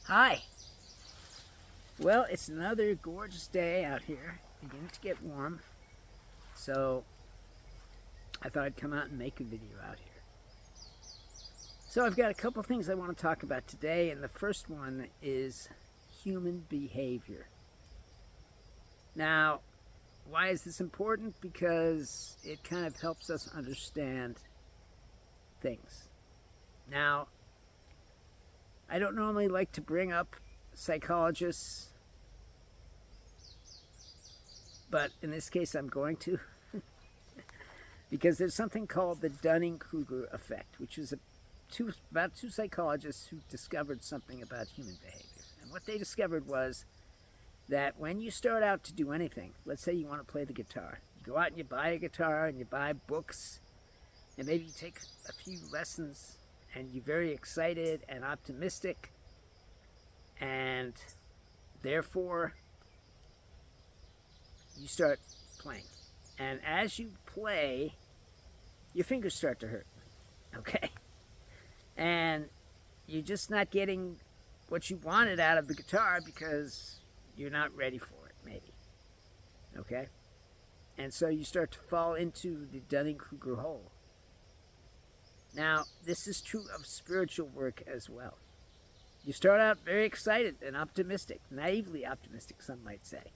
Hi. Well, it's another gorgeous day out here, beginning to get warm. So I thought I'd come out and make a video out here. So I've got a couple things I want to talk about today, and the first one is human behavior. Now, why is this important? Because it kind of helps us understand things. Now, I don't normally like to bring up psychologists, but in this case I'm going to. Because there's something called the Dunning-Kruger effect, which is about two psychologists who discovered something about human behavior. And what they discovered was that when you start out to do anything, let's say you want to play the guitar, you go out and you buy a guitar and you buy books, and maybe you take a few lessons and you're very excited and optimistic, and therefore you start playing. And as you play, your fingers start to hurt, okay? And you're just not getting what you wanted out of the guitar because you're not ready for it, maybe, okay? And so you start to fall into the Dunning-Kruger hole. Now, this is true of spiritual work as well. You start out very excited and optimistic, naively optimistic, some might say.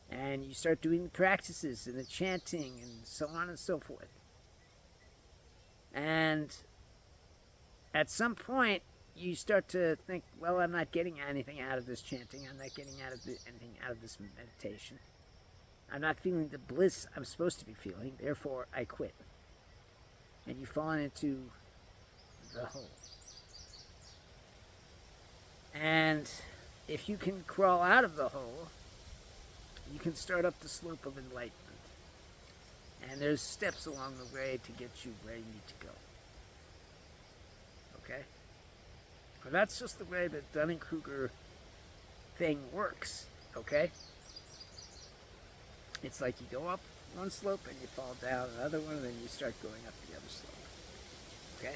And you start doing the practices and the chanting and so on and so forth. And at some point, you start to think, well, I'm not getting anything out of this chanting. I'm not getting anything out of this meditation. I'm not feeling the bliss I'm supposed to be feeling. Therefore, I quit. And you fall into the hole. And if you can crawl out of the hole, you can start up the slope of enlightenment. And there's steps along the way to get you where you need to go. Okay? Well, that's just the way the Dunning-Kruger thing works. Okay? It's like you go up one slope and you fall down another one, and then you start going up the other slope. Okay?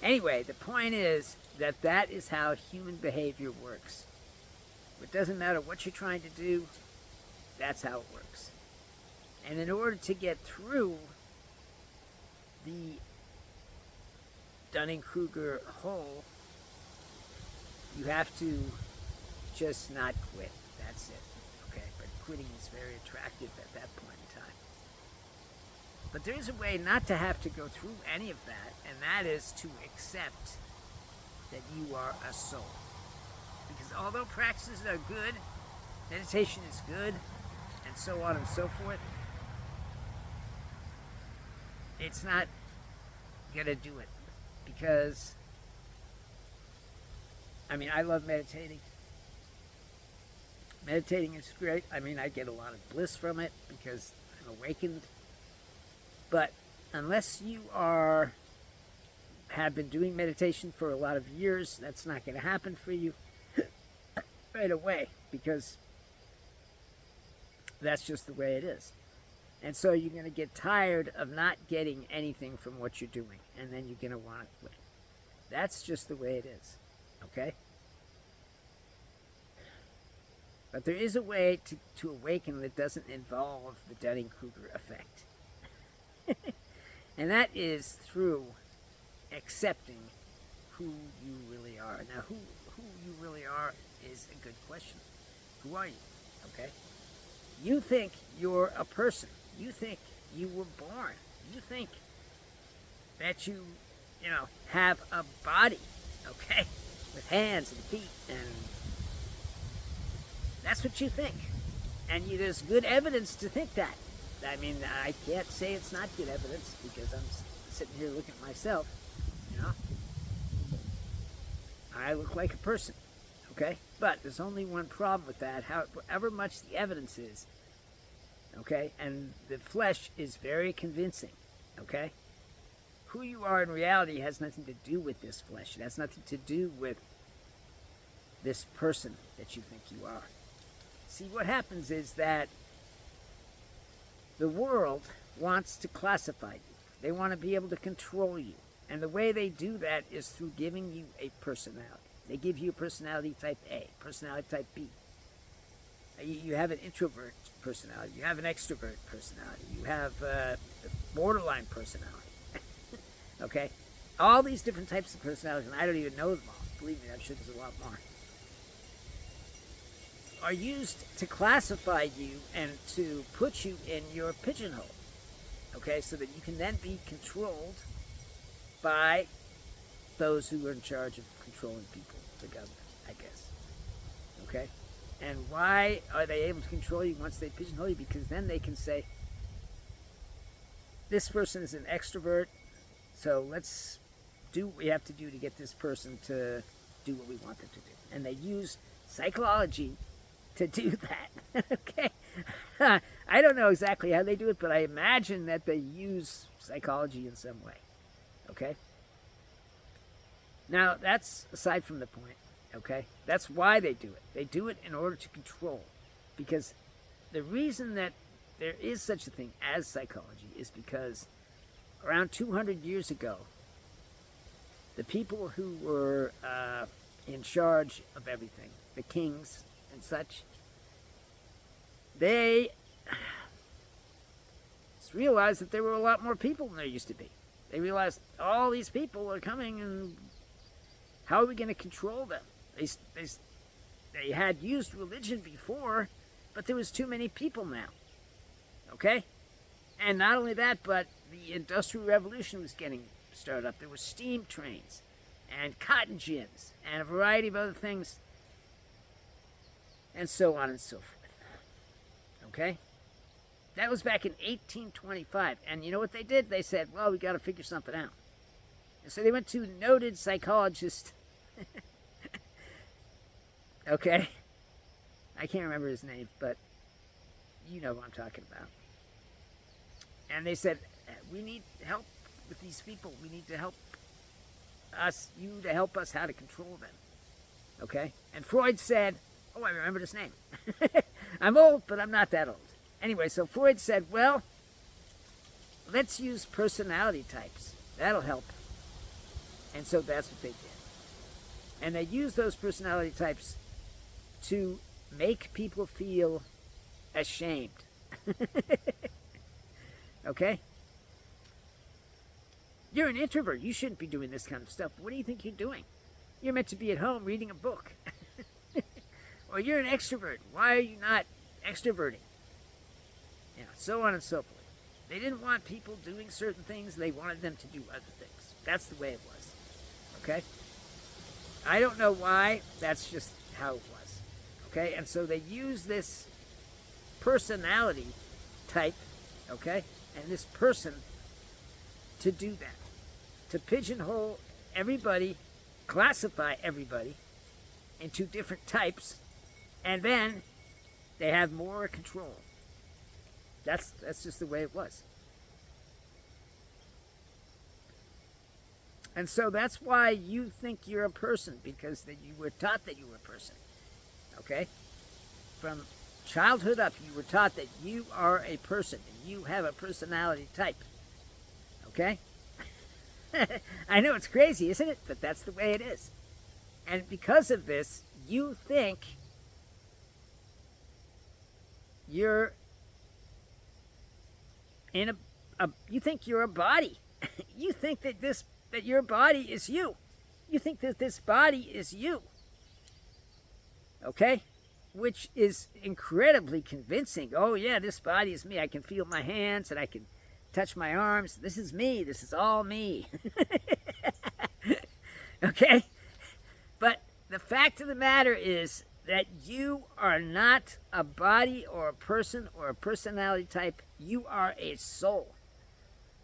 Anyway, the point is that is how human behavior works. It doesn't matter what you're trying to do, that's how it works. And in order to get through the Dunning-Kruger hole, you have to just not quit. That's it. Okay? But quitting is very attractive at that point in time. But there is a way not to have to go through any of that, and that is to accept that you are a soul. Because although practices are good, meditation is good, and so on and so forth, it's not going to do it. Because, I love meditating. Meditating is great. I get a lot of bliss from it because I'm awakened. But unless you have been doing meditation for a lot of years, that's not going to happen for you right away, because that's just the way it is. And so you're going to get tired of not getting anything from what you're doing, and then you're going to want to quit. That's just the way it is. Okay? But there is a way to awaken that doesn't involve the Dunning-Kruger effect. And that is through accepting who you really are. Now, who you really are is a good question. Who are you? Okay? You think you're a person. You think you were born. You think that you have a body, okay? With hands and feet, and that's what you think. And there's good evidence to think that. I can't say it's not good evidence because I'm sitting here looking at myself, I look like a person, okay? But there's only one problem with that, however much the evidence is, okay? And the flesh is very convincing, okay? Who you are in reality has nothing to do with this flesh. It has nothing to do with this person that you think you are. See, what happens is that the world wants to classify you. They want to be able to control you. And the way they do that is through giving you a personality. They give you a personality type A, personality type B. You have an introvert personality. You have an extrovert personality. You have a borderline personality. Okay? All these different types of personalities, and I don't even know them all. Believe me, I'm sure there's a lot more. Are used to classify you and to put you in your pigeonhole. Okay? So that you can then be controlled by those who are in charge of controlling people, the government, I guess. Okay? And why are they able to control you once they pigeonhole you? Because then they can say, this person is an extrovert, so let's do what we have to do to get this person to do what we want them to do. And they use psychology to do that. Okay? I don't know exactly how they do it, but I imagine that they use psychology in some way. Okay? Now, that's aside from the point. Okay? That's why they do it. They do it in order to control. Because the reason that there is such a thing as psychology is because around 200 years ago, the people who were in charge of everything, the kings and such, they realized that there were a lot more people than there used to be. They realized all these people are coming, and how are we going to control them? They had used religion before, but there was too many people now. Okay? And not only that, but the Industrial Revolution was getting started up. There were steam trains and cotton gins and a variety of other things, and so on and so forth. Okay? That was back in 1825. And you know what they did? They said, well, we got to figure something out. And so they went to noted psychologist. Okay? I can't remember his name, but you know who I'm talking about. And they said, we need help with these people. We need to help you to help us how to control them. Okay? And Freud said, oh, I remember his name. I'm old, but I'm not that old. Anyway, so Freud said, well, let's use personality types. That'll help. And so that's what they did. And they used those personality types to make people feel ashamed. Okay? You're an introvert. You shouldn't be doing this kind of stuff. What do you think you're doing? You're meant to be at home reading a book. Or you're an extrovert. Why are you not extroverting? You know, so on and so forth. They didn't want people doing certain things. They wanted them to do other things. That's the way it was. Okay? I don't know why. That's just how it was. Okay? And so they use this personality type, okay, and this person to do that. To pigeonhole everybody, classify everybody into different types, and then they have more control. That's just the way it was. And so that's why you think you're a person, because that you were taught that you were a person. Okay? From childhood up, you were taught that you are a person, and you have a personality type. Okay? I know it's crazy, isn't it? But that's the way it is. And because of this, you think you're in you think you're a body. You think that your body is you. You think that this body is you. Okay? Which is incredibly convincing. Oh yeah, this body is me. I can feel my hands and I can touch my arms. This is me. This is all me. Okay? But the fact of the matter is that you are not a body or a person or a personality type. You are a soul.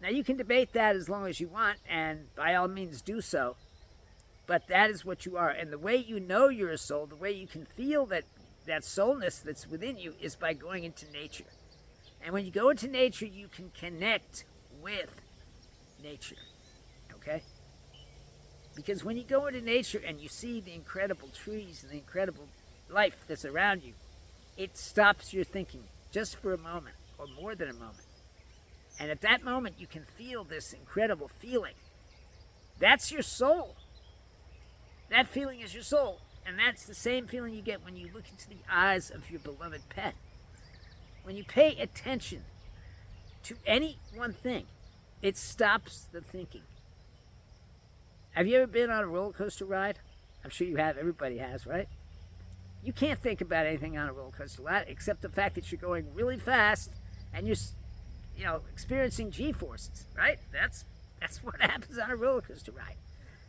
Now, you can debate that as long as you want, and by all means do so. But that is what you are. And the way you know you're a soul, the way you can feel that soulness that's within you is by going into nature. And when you go into nature, you can connect with nature. Okay? Because when you go into nature and you see the incredible trees and the incredible life that's around you, it stops your thinking just for a moment, or more than a moment. And at that moment, you can feel this incredible feeling That's your soul. That feeling is your soul. And that's the same feeling you get when you look into the eyes of your beloved pet. When you pay attention to any one thing, it stops the thinking. Have you ever been on a roller coaster ride? I'm sure you have. Everybody has, right? You can't think about anything on a roller coaster ride except the fact that you're going really fast and you're, experiencing G-forces, right? That's what happens on a roller coaster ride.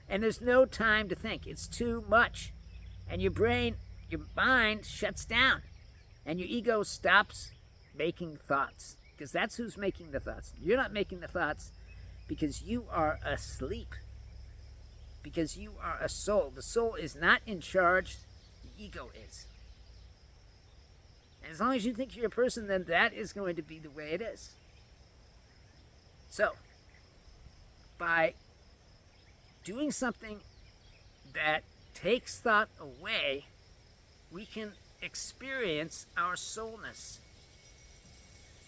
And there's no time to think. It's too much. And your mind shuts down. And your ego stops making thoughts. Because that's who's making the thoughts. You're not making the thoughts because you are asleep. Because you are a soul. The soul is not in charge. The ego is. And as long as you think you're a person, then that is going to be the way it is. So, by doing something that takes thought away, we can experience our soulness.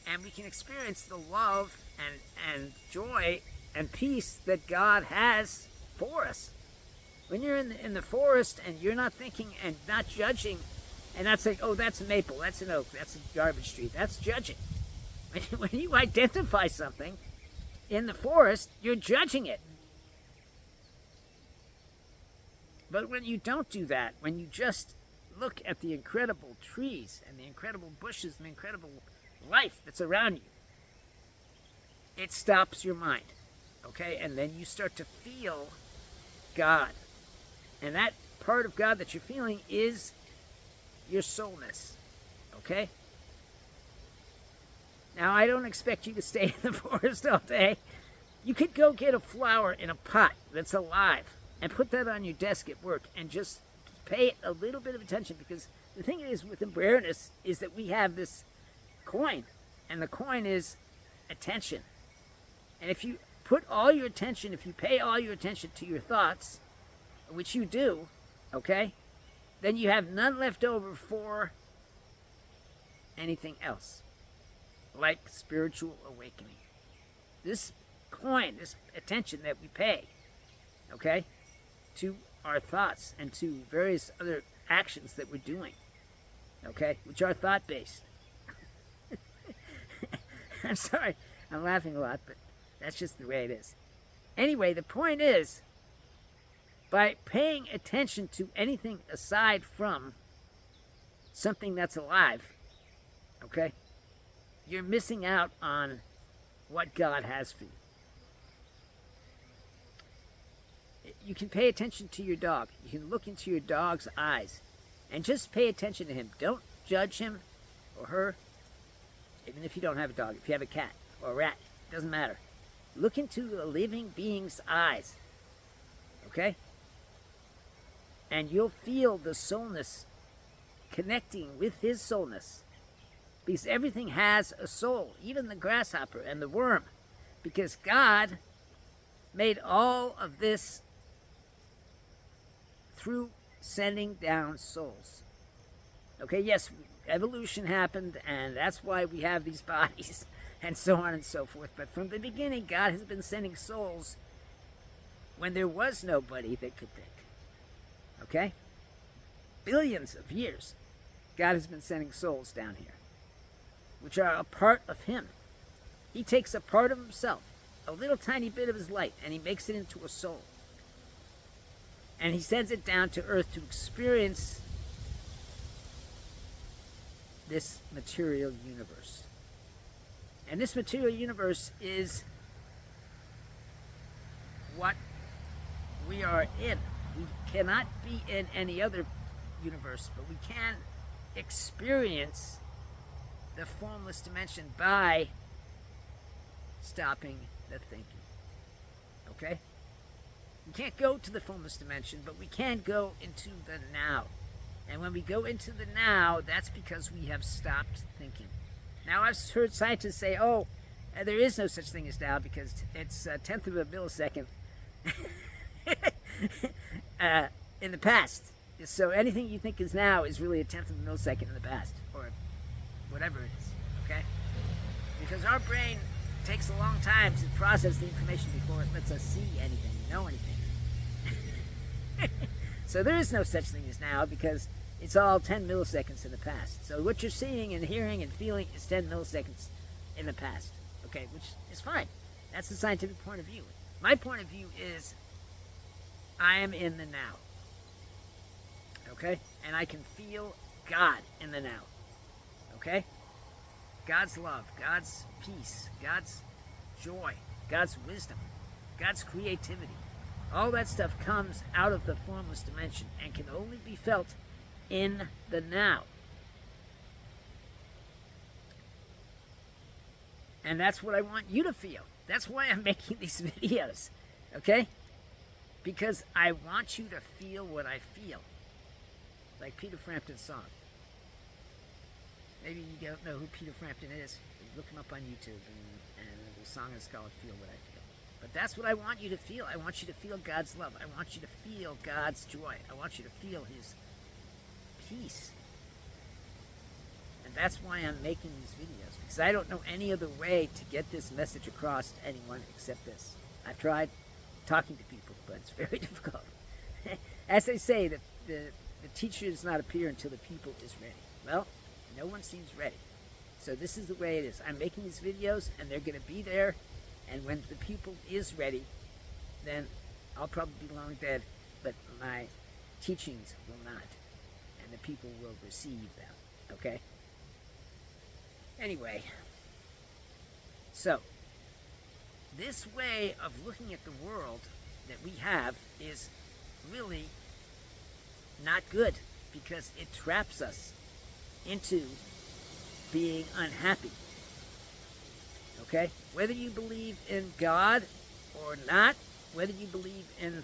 And we can experience the love and joy and peace that God has for us. When you're in the forest and you're not thinking and not judging and not saying, oh, that's a maple, that's an oak, that's a garbage tree, that's judging. When you identify something in the forest, you're judging it. But when you don't do that, when you just look at the incredible trees and the incredible bushes and the incredible life that's around you, it stops your mind, okay? And then you start to feel God. And that part of God that you're feeling is your soulness, okay? Now, I don't expect you to stay in the forest all day. You could go get a flower in a pot that's alive and put that on your desk at work and just pay a little bit of attention, because the thing is with awareness is that we have this coin, and the coin is attention. And if you put all your attention, if you pay all your attention to your thoughts, which you do, okay, then you have none left over for anything else, like spiritual awakening. This coin, this attention that we pay, okay, to our thoughts and to various other actions that we're doing, okay, which are thought-based. I'm sorry, I'm laughing a lot, but that's just the way it is. Anyway, the point is, by paying attention to anything aside from something that's alive, okay, you're missing out on what God has for you. You can pay attention to your dog. You can look into your dog's eyes and just pay attention to him. Don't judge him or her, even if you don't have a dog. If you have a cat or a rat, it doesn't matter. Look into a living being's eyes, okay? And you'll feel the soulness connecting with his soulness. Because everything has a soul, even the grasshopper and the worm. Because God made all of this through sending down souls. Okay, yes, evolution happened, and that's why we have these bodies, and so on and so forth. But from the beginning, God has been sending souls when there was nobody that could think. Okay? Billions of years, God has been sending souls down here, which are a part of him. He takes a part of himself, a little tiny bit of his light, and he makes it into a soul. And he sends it down to earth to experience this material universe. And this material universe is what we are in. We cannot be in any other universe, but we can experience the formless dimension by stopping the thinking. Okay? We can't go to the formless dimension, but we can go into the now. And when we go into the now, that's because we have stopped thinking. Now, I've heard scientists say, oh, there is no such thing as now because it's a tenth of a millisecond in the past. So anything you think is now is really a tenth of a millisecond in the past, or whatever it is, okay? Because our brain takes a long time to process the information before it lets us see anything. know anything. So there is no such thing as now because it's all 10 milliseconds in the past. So what you're seeing and hearing and feeling is 10 milliseconds in the past. Okay, which is fine. That's the scientific point of view. My point of view is I am in the now. Okay? And I can feel God in the now. Okay? God's love, God's peace, God's joy, God's wisdom, God's creativity. All that stuff comes out of the formless dimension and can only be felt in the now. And that's what I want you to feel. That's why I'm making these videos, okay? Because I want you to feel what I feel. Like Peter Frampton's song. Maybe you don't know who Peter Frampton is. Look him up on YouTube, and the song is called Feel What I Feel. But that's what I want you to feel. I want you to feel God's love. I want you to feel God's joy. I want you to feel His peace. And that's why I'm making these videos. Because I don't know any other way to get this message across to anyone except this. I've tried talking to people, but it's very difficult. As they say, the teacher does not appear until the pupil is ready. Well, no one seems ready. So this is the way it is. I'm making these videos, and they're going to be there. And when the pupil is ready, then I'll probably be long dead, but my teachings will not. And the people will receive them. Okay? Anyway. So, this way of looking at the world that we have is really not good because it traps us into being unhappy. Okay? Whether you believe in God or not, whether you believe in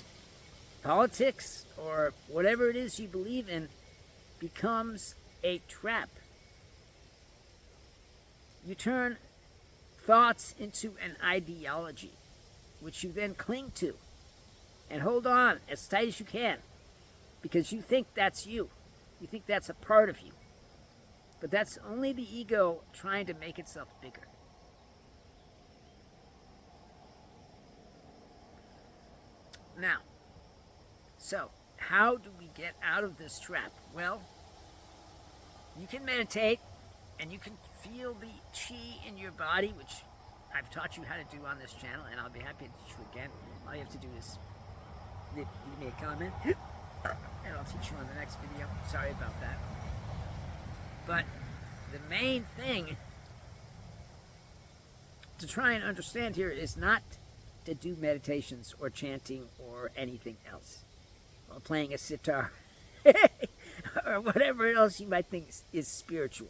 politics or whatever it is you believe in, becomes a trap. You turn thoughts into an ideology, which you then cling to and hold on as tight as you can because you think that's you. You think that's a part of you. But that's only the ego trying to make itself bigger. Now, so how do we get out of this trap? Well, you can meditate and you can feel the chi in your body, which I've taught you how to do on this channel, and I'll be happy to teach you again. All you have to do is leave me a comment, and I'll teach you on the next video. Sorry about that. But the main thing to try and understand here is not to do meditations or chanting or anything else, or playing a sitar, or whatever else you might think is spiritual.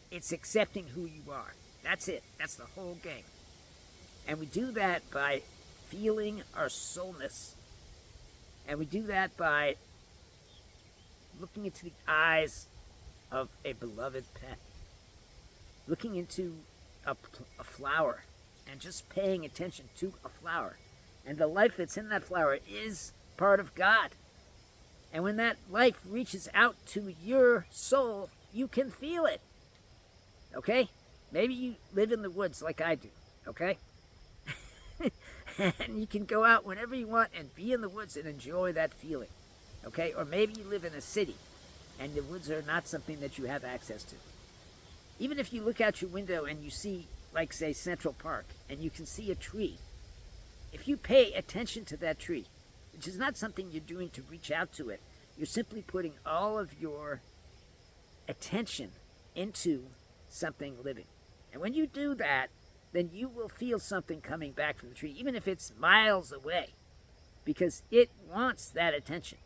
It's accepting who you are. That's it. That's the whole game. And we do that by feeling our soulness. And we do that by looking into the eyes of a beloved pet. Looking into a flower and just paying attention to a flower. And the life that's in that flower is part of God. And when that life reaches out to your soul, you can feel it. Okay? Maybe you live in the woods like I do. Okay? And you can go out whenever you want and be in the woods and enjoy that feeling. Okay? Or maybe you live in a city and the woods are not something that you have access to. Even if you look out your window and you see, like, say, Central Park, and you can see a tree, if you pay attention to that tree, which is not something you're doing to reach out to it, you're simply putting all of your attention into something living. And when you do that, then you will feel something coming back from the tree, even if it's miles away, because it wants that attention.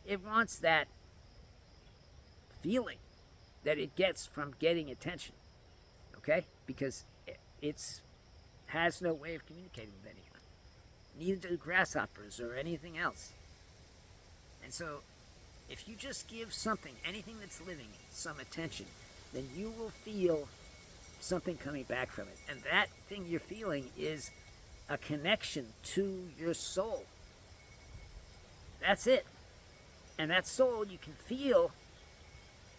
It wants that feeling that it gets from getting attention, okay? Because it has no way of communicating with anyone. Neither do grasshoppers or anything else. And so, if you just give something, anything that's living, some attention, then you will feel something coming back from it. And that thing you're feeling is a connection to your soul. That's it. And that soul you can feel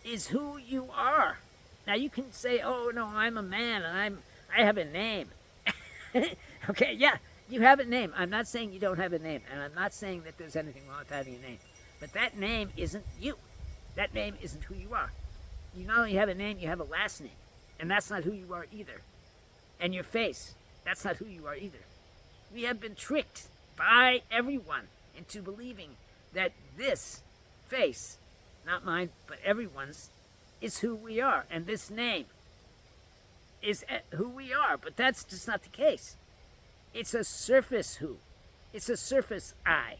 is who you are. Now you can say, oh no, I'm a man and I have a name. Okay, yeah, You have a name. I'm not saying you don't have a name, and I'm not saying that there's anything wrong with having a name. But that name isn't you. That name isn't who you are. You not only have a name, you have a last name. And that's not who you are either. And your face, that's not who you are either. We have been tricked by everyone into believing that this face, not mine, but everyone's, is who we are. And this name is who we are. But that's just not the case. It's a surface who. It's a surface I.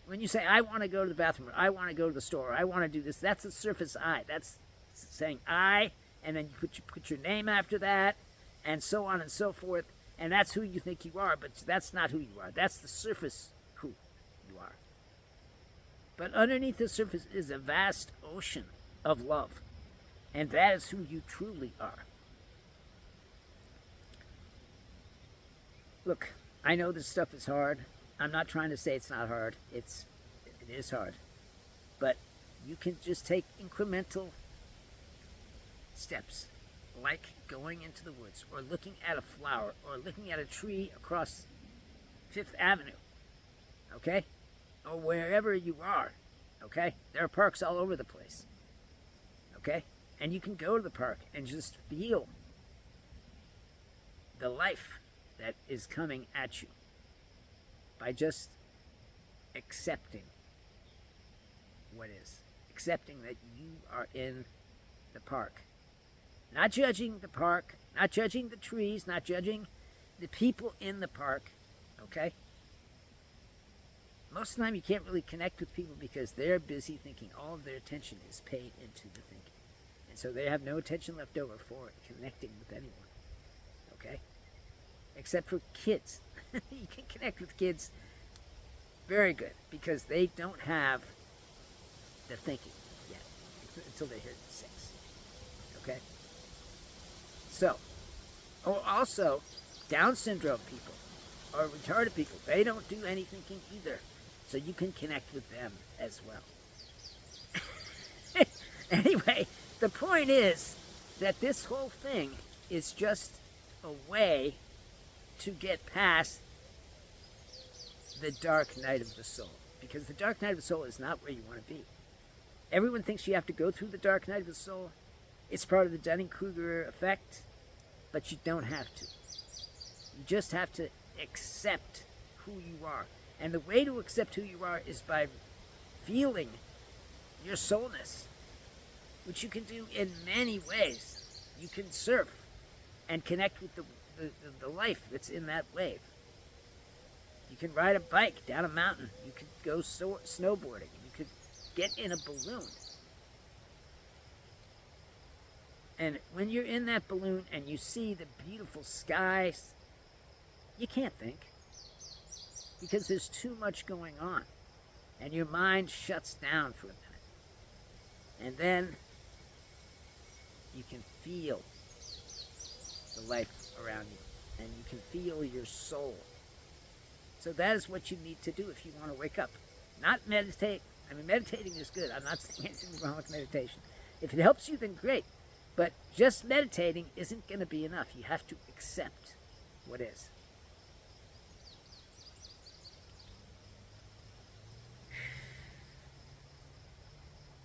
When you say, I want to go to the bathroom, or I want to go to the store, or I want to do this, that's a surface I. That's saying I, and then you put your name after that, and so on and so forth, and that's who you think you are, but that's not who you are. That's the surface who you are. But underneath the surface is a vast ocean of love, and that is who you truly are. Look, I know this stuff is hard. I'm not trying to say it's not hard. It is hard. But you can just take incremental steps, like going into the woods, or looking at a flower, or looking at a tree across Fifth Avenue, okay? Or wherever you are, okay? There are parks all over the place, okay? And you can go to the park and just feel the life that is coming at you by just accepting what is. Accepting that you are in the park. Not judging the park, not judging the trees, not judging the people in the park, okay? Most of the time you can't really connect with people because they're busy thinking all of their attention is paid into the thinking. And so they have no attention left over for connecting with anyone, okay? Except for kids. You can connect with kids very good because they don't have the thinking yet until they hit 6. Okay? So, also, Down syndrome people or retarded people, they don't do any thinking either. So you can connect with them as well. Anyway, the point is that this whole thing is just a way to get past the dark night of the soul. Because the dark night of the soul is not where you want to be. Everyone thinks you have to go through the dark night of the soul. It's part of the Dunning-Kruger effect, but you don't have to. You just have to accept who you are. And the way to accept who you are is by feeling your soulness, which you can do in many ways. You can surf and connect with the life that's in that wave. You can ride a bike down a mountain. You could go snowboarding. You could get in a balloon. And when you're in that balloon and you see the beautiful skies, you can't think because there's too much going on. And your mind shuts down for a minute. And then you can feel the life around you, and you can feel your soul. So that is what you need to do if you want to wake up. Not meditate. I mean, meditating is good. I'm not saying anything wrong with meditation. If it helps you, then great. But just meditating isn't going to be enough. You have to accept what is.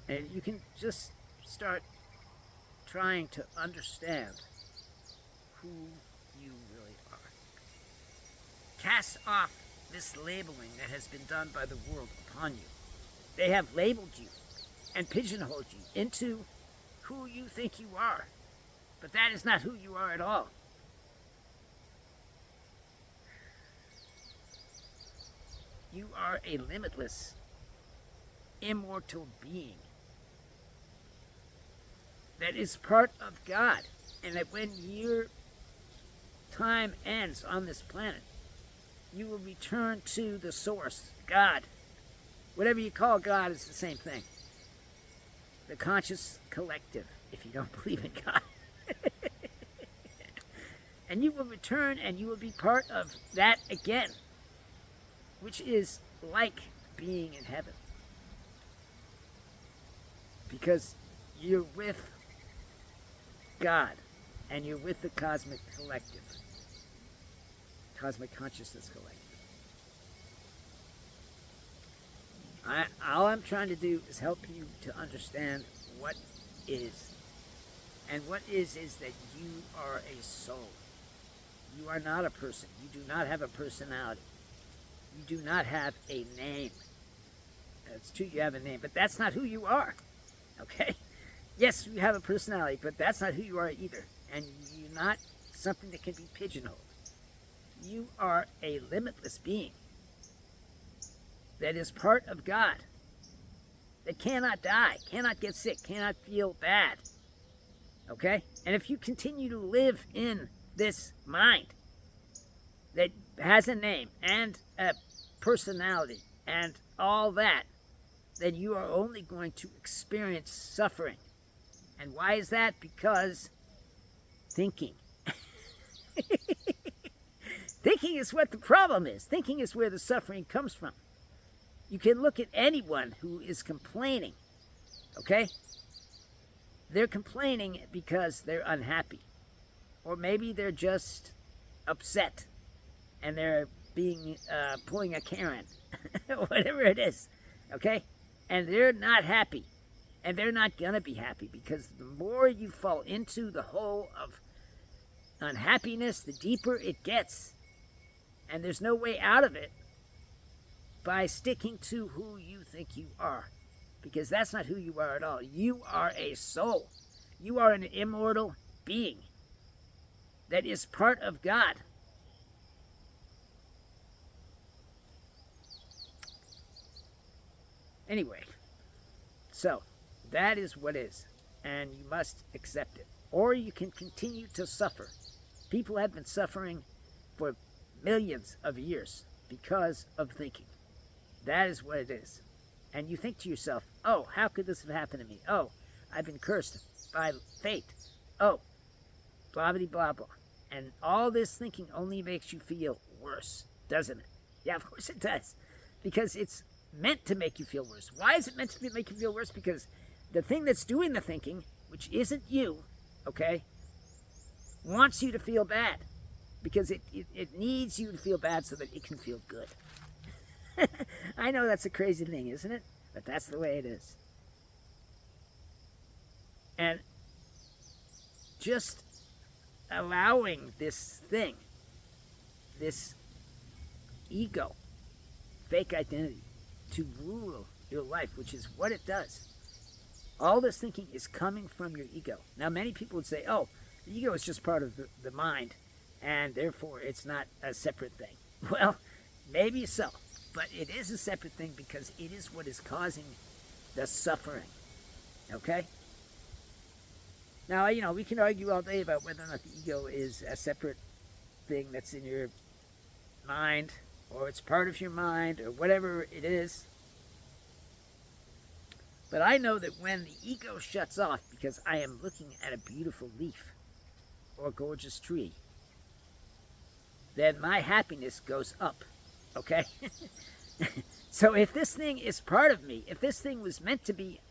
And you can just start trying to understand who you really are. Cast off this labeling that has been done by the world upon you. They have labeled you and pigeonholed you into who you think you are. But that is not who you are at all. You are a limitless, immortal being that is part of God. And that when your time ends on this planet, you will return to the source, God. Whatever you call God is the same thing. The conscious collective, if you don't believe in God. And you will return and you will be part of that again, which is like being in heaven. Because you're with God and you're with the cosmic collective. cosmic consciousness collective. All I'm trying to do is help you to understand what is. And what is that you are a soul. You are not a person. You do not have a personality. You do not have a name. It's true you have a name, but that's not who you are. Okay? Yes, you have a personality, but that's not who you are either. And you're not something that can be pigeonholed. You are a limitless being that is part of God, that cannot die, cannot get sick, cannot feel bad. Okay? And if you continue to live in this mind that has a name and a personality and all that, then you are only going to experience suffering. And why is that? Because thinking. Thinking is what the problem is. Thinking is where the suffering comes from. You can look at anyone who is complaining, okay? They're complaining because they're unhappy. Or maybe they're just upset and they're pulling a Karen, whatever it is, okay? And they're not happy. And they're not going to be happy, because the more you fall into the hole of unhappiness, the deeper it gets. And there's no way out of it by sticking to who you think you are, because that's not who you are at all. You are a soul. You are an immortal being that is part of God. Anyway, so that is what is, and you must accept it, or you can continue to suffer. People have been suffering for millions of years because of thinking. That is what it is. And you think to yourself, oh, how could this have happened to me? Oh, I've been cursed by fate. Oh, blah, blah, blah, blah. And all this thinking only makes you feel worse, doesn't it? Yeah, of course it does. Because it's meant to make you feel worse. Why is it meant to make you feel worse? Because the thing that's doing the thinking, which isn't you, okay, wants you to feel bad. Because it needs you to feel bad so that it can feel good. I know that's a crazy thing, isn't it? But that's the way it is. And just allowing this thing, this ego, fake identity, to rule your life, which is what it does. All this thinking is coming from your ego. Now, many people would say, oh, the ego is just part of the mind, and therefore it's not a separate thing. Well, maybe so. But it is a separate thing because it is what is causing the suffering. Okay? Now, we can argue all day about whether or not the ego is a separate thing that's in your mind, or it's part of your mind, or whatever it is. But I know that when the ego shuts off because I am looking at a beautiful leaf or a gorgeous tree, then my happiness goes up. Okay? So if this thing is part of me, if this thing was meant to be,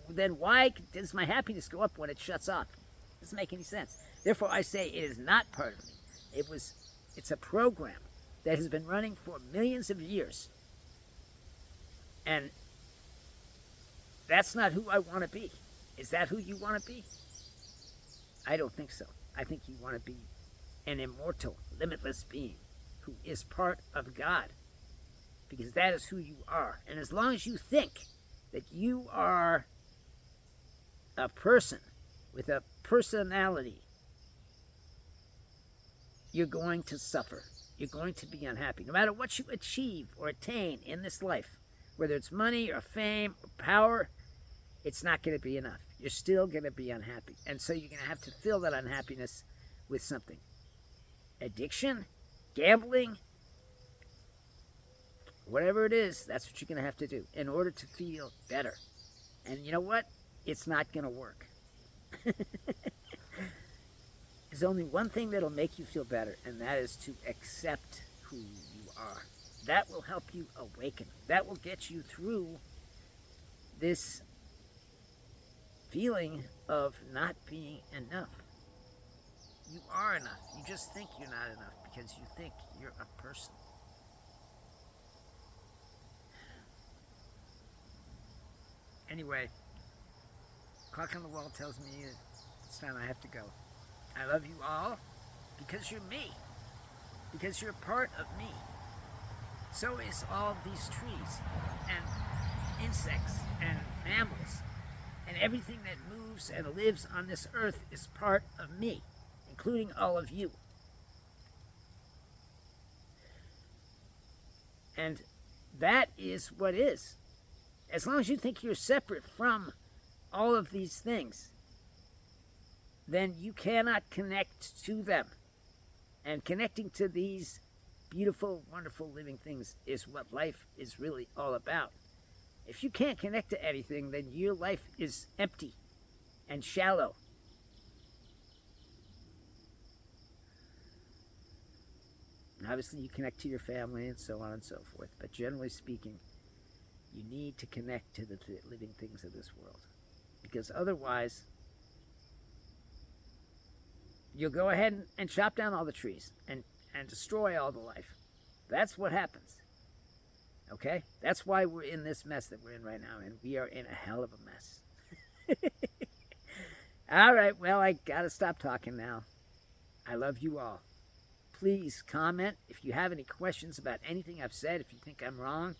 then why does my happiness go up when it shuts off? It doesn't make any sense. Therefore, I say it is not part of me. It's a program that has been running for millions of years. And that's not who I want to be. Is that who you want to be? I don't think so. I think you want to be an immortal, limitless being who is part of God. Because that is who you are. And as long as you think that you are a person with a personality, you're going to suffer. You're going to be unhappy. No matter what you achieve or attain in this life, whether it's money or fame or power, it's not going to be enough. You're still going to be unhappy. And so you're going to have to fill that unhappiness with something. Addiction, gambling, whatever it is, that's what you're going to have to do in order to feel better. And you know what? It's not going to work. There's only one thing that'll make you feel better, and that is to accept who you are. That will help you awaken. That will get you through this feeling of not being enough. You are enough. You just think you're not enough. because you think you're a person. Anyway, clock on the wall tells me it's time I have to go. I love you all because you're me. Because you're part of me. So is all of these trees and insects and mammals. And everything that moves and lives on this earth is part of me, including all of you. And that is what is. As long as you think you're separate from all of these things, then you cannot connect to them. And connecting to these beautiful, wonderful living things is what life is really all about. If you can't connect to anything, then your life is empty and shallow. And obviously, you connect to your family and so on and so forth. But generally speaking, you need to connect to the living things of this world. Because otherwise, you'll go ahead and chop down all the trees and destroy all the life. That's what happens. Okay? That's why we're in this mess that we're in right now, and we are in a hell of a mess. All right, well, I gotta stop talking now. I love you all. Please comment if you have any questions about anything I've said. If you think I'm wrong,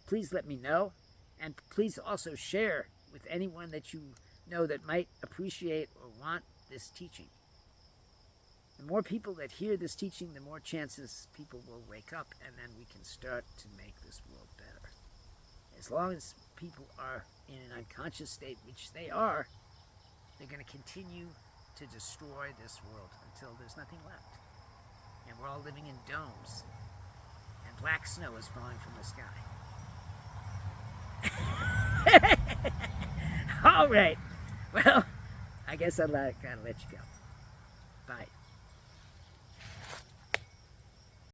please let me know. And please also share with anyone that you know that might appreciate or want this teaching. The more people that hear this teaching, the more chances people will wake up, and then we can start to make this world better. As long as people are in an unconscious state, which they are, they're going to continue to destroy this world until there's nothing left. And we're all living in domes, and black snow is falling from the sky. All right. Well, I guess I'll gotta let you go. Bye.